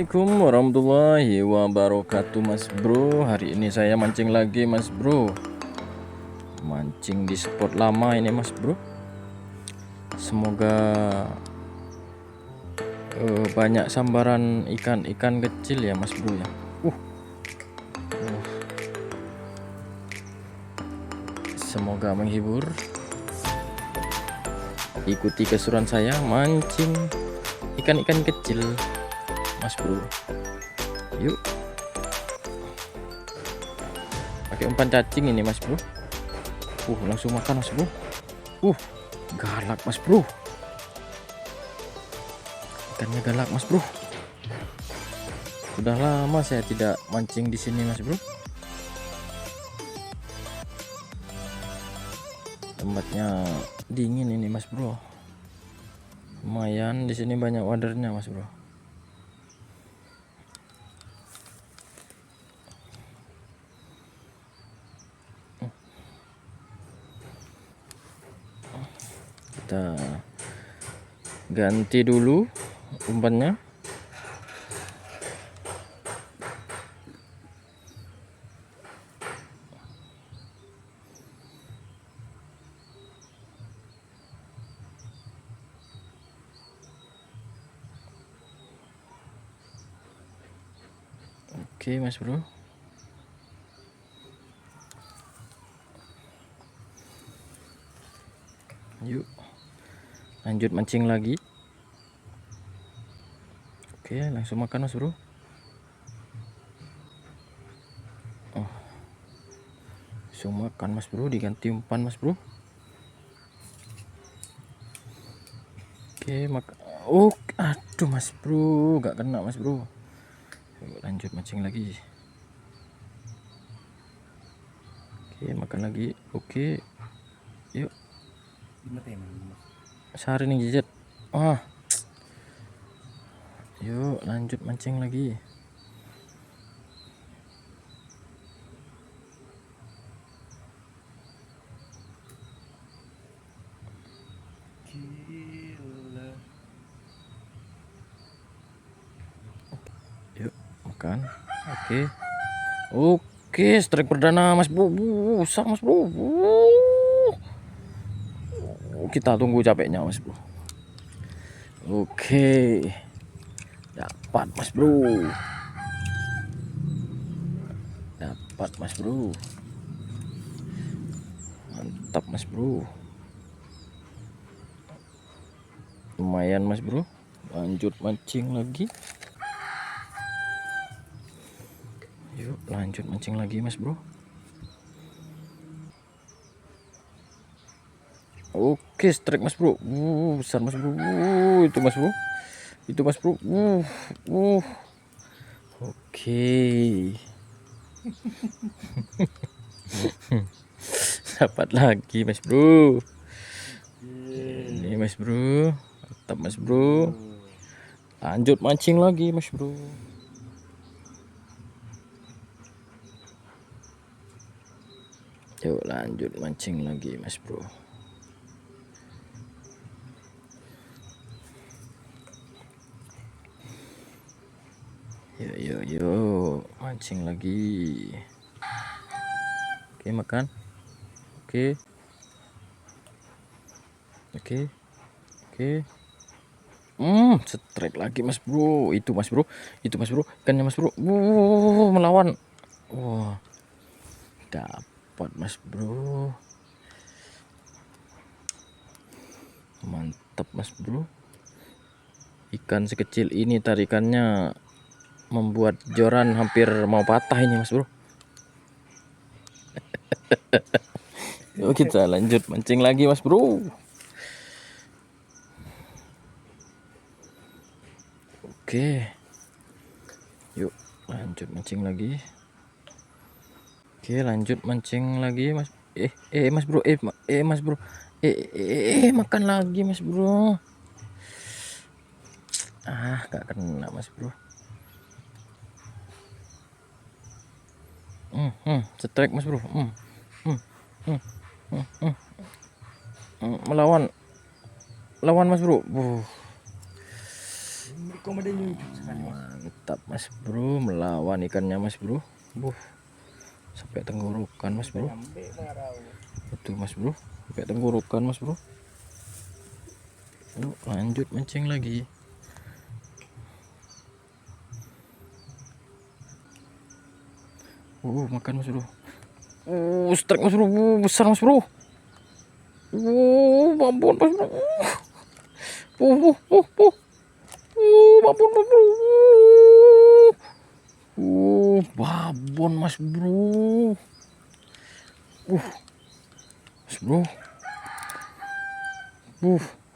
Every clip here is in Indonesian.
Assalamualaikum warahmatullahi wabarakatuh Mas Bro. Hari ini saya mancing lagi Mas Bro. Mancing di spot lama ini Mas Bro. Semoga banyak sambaran ikan-ikan kecil ya Mas Bro ya. Semoga menghibur. Ikuti keseruan saya mancing ikan-ikan kecil Mas Bro. Yuk, pakai umpan cacing ini Mas Bro. Langsung makan Mas Bro. Galak Mas Bro. Ikannya galak Mas Bro. Sudah lama saya tidak mancing di sini Mas Bro. Tempatnya dingin ini Mas Bro. Lumayan di sini banyak wadernya Mas Bro. Kita ganti dulu umpannya. Oke Mas Bro. Yuk, lanjut mancing lagi. Oke, langsung makan Mas Bro. Langsung makan Mas Bro, diganti umpan Mas Bro. Oke, aduh Mas Bro, gak kena Mas Bro. Yuk, lanjut mancing lagi. Oke, makan lagi. Oke, yuk. Sehari nih jijet. Yuk lanjut mancing lagi. Yuk makan. Oke, strike perdana Mas Bro. Besar Mas Bro. Kita tunggu capeknya Mas Bro. Oke, dapat Mas Bro. Dapat Mas Bro. Mantap Mas Bro. Lumayan Mas Bro. Lanjut mancing lagi. Yuk lanjut mancing lagi Mas Bro. Oke, strike Mas Bro. Besar Mas Bro. Itu Mas Bro. Itu Mas Bro. Oke. Dapat lagi Mas Bro. Ini Mas Bro. Mantap Mas Bro. Lanjut mancing lagi Mas Bro. Yuk lanjut mancing lagi Mas Bro. Yuk mancing lagi. Oke, makan. Oke. Strike lagi Mas Bro. Itu Mas Bro. Ikannya Mas Bro. Melawan. Dapat Mas Bro. Mantap Mas Bro. Ikan sekecil ini tarikannya membuat joran hampir mau patah ini Mas Bro. Yuk kita lanjut mancing lagi Mas Bro. Oke, yuk lanjut mancing lagi. Oke, lanjut mancing lagi Mas. Mas Bro. Mas Bro. Makan lagi Mas Bro. Gak kena Mas Bro. Strike Mas Bro. Melawan Mas Bro. Mantap Mas Bro, melawan ikannya Mas Bro. Sampai tenggorokan Mas Bro. Itu Mas Bro, sampai tenggorokan Mas Bro. Yuk lanjut mancing lagi. Makan Mas Bro. Strike Mas Bro, besar Mas Bro. Babon Mas Bro. Babon Mas Bro. Babon Mas Bro. Mas Bro.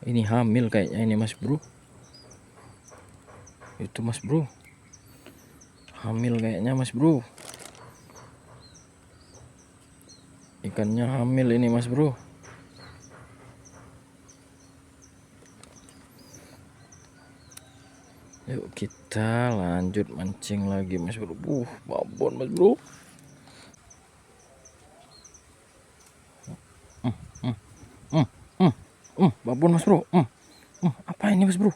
Ini hamil kayaknya ini Mas Bro. Itu Mas Bro. Hamil kayaknya Mas Bro. Ikannya hamil ini Mas Bro. Yuk kita lanjut mancing lagi Mas Bro. Babon Mas Bro. Babon Mas Bro. Apa ini Mas Bro?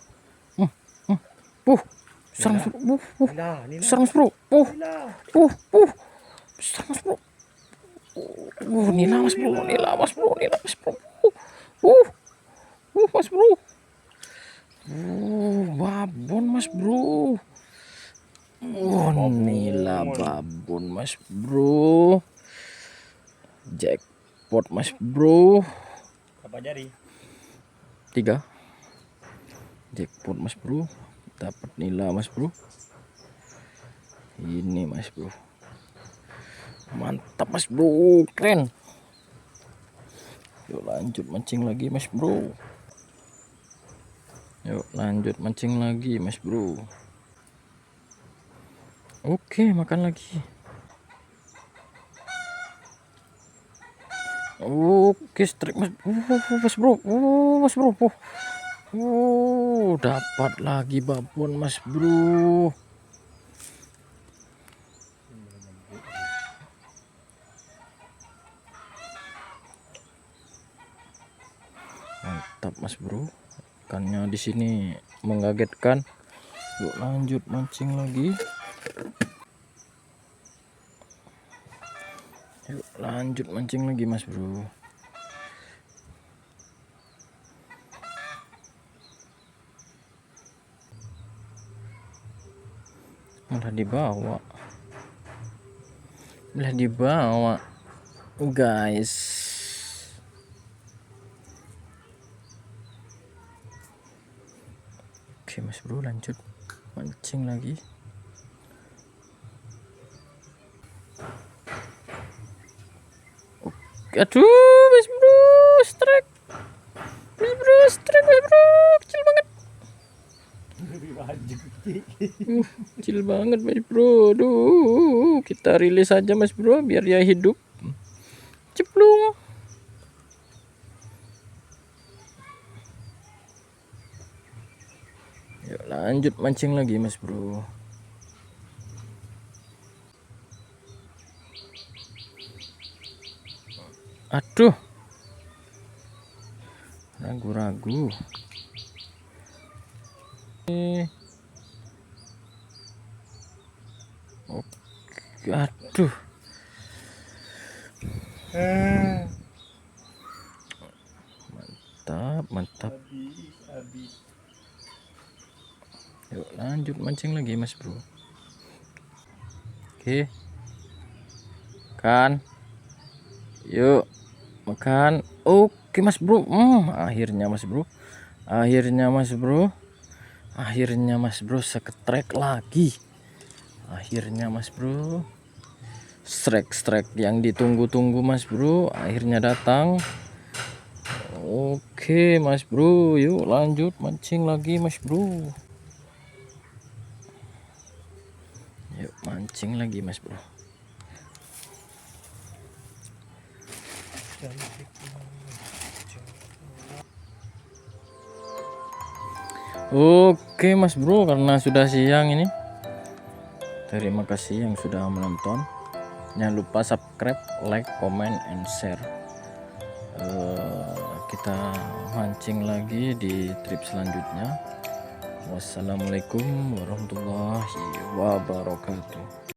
Besar Mas Bro. Besar Mas Bro. Besar Mas Bro. Nila Mas Bro. Mas Bro. Mas Bro. Babon Mas Bro. Nila babon Mas Bro. Jackpot Mas Bro. Berapa jari? 3. Jackpot Mas Bro. Dapat nila Mas Bro. Ini Mas Bro. Mantap Mas Bro, keren. Yuk lanjut mancing lagi Mas Bro. Yuk lanjut mancing lagi Mas Bro. Oke, makan lagi. Oke, strike Mas. Mas Bro. Mas Bro. Dapat lagi babon Mas Bro. Mantap Mas Bro. Ikannya di sini mengagetkan. Yuk lanjut mancing lagi. Yuk lanjut mancing lagi Mas Bro. Malah dibawa guys. Oke Mas Bro, lanjut mancing lagi. Aduh Mas Bro, strike Mas Bro, kecil banget. Kecil banget Mas Bro. Aduh, kita rilis aja Mas Bro biar dia hidup. Ceplung. Yuk lanjut mancing lagi Mas Bro. Aduh, ragu-ragu. Oke, aduh. Mantap. Yuk lanjut mancing lagi Mas Bro. Oke, kan yuk makan. Oke Mas Bro. Akhirnya Mas Bro. Akhirnya Mas Bro seketrek lagi. Akhirnya Mas Bro. Strike yang ditunggu-tunggu Mas Bro akhirnya datang. Oke Mas Bro, yuk lanjut mancing lagi Mas Bro. Yuk mancing lagi Mas Bro. Oke Mas Bro, karena sudah siang ini. Terima kasih yang sudah menonton. Jangan lupa subscribe, like, comment, and share. Kita mancing lagi di trip selanjutnya. Wassalamualaikum warahmatullahi wabarakatuh.